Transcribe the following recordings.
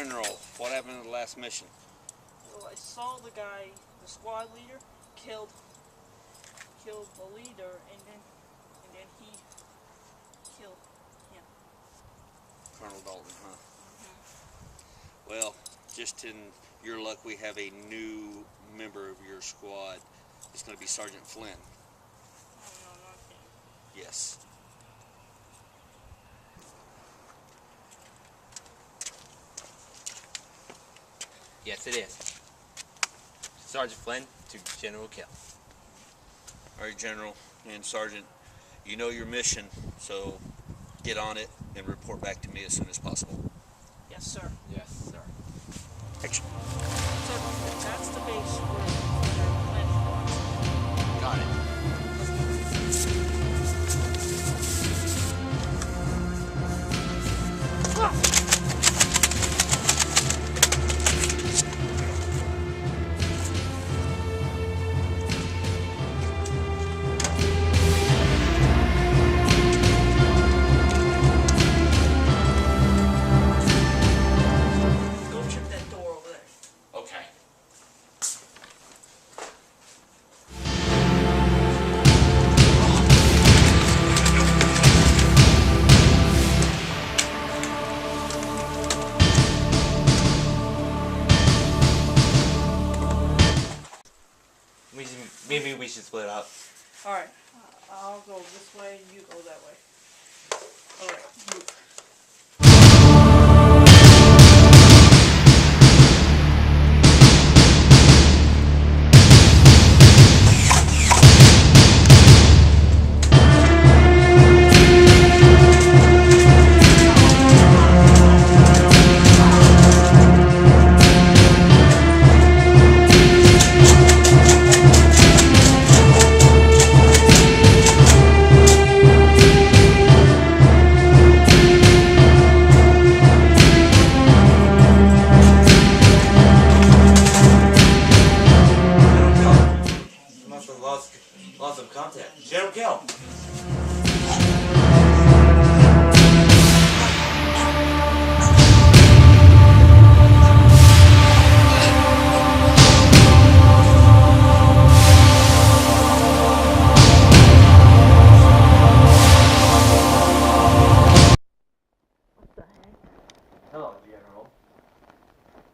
General, what happened in the last mission? Well, I saw the guy, the squad leader, killed the leader, and then he killed him. Colonel Dalton, huh? Well, just in your luck, we have a new member of your squad. It's going to be Sergeant Flynn. Oh no, not him. Yes. Yes, it is. Sergeant Flynn to General Kell. All right, General and Sergeant, you know your mission, so get on it and report back to me as soon as possible. Yes, sir. Yes, sir. Action. So that's the base where they're planning on. Got it. Go check that door over there. Okay. Maybe we should split up. Alright, I'll go this way, you go that way. Alright, move. Lost some contact. General Kell. What the heck? Hello, General.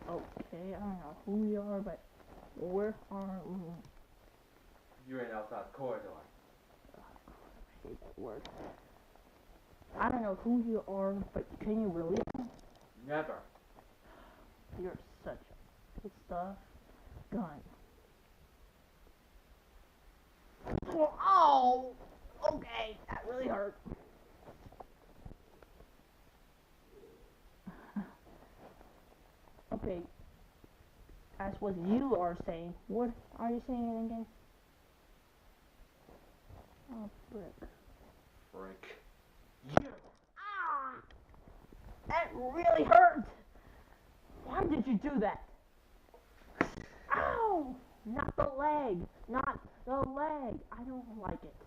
Okay, I don't know who we are, but where are we? You're in outside corridor. I hate that word. I don't know who you are, but can you release me? Never. You're such a pissed off gun. Oh! Okay, that really hurt. Okay, that's what you are saying. What are you saying it again? Oh, frick. Frick. Ah! That really hurt! Why did you do that? Ow! Not the leg! Not the leg! I don't like it.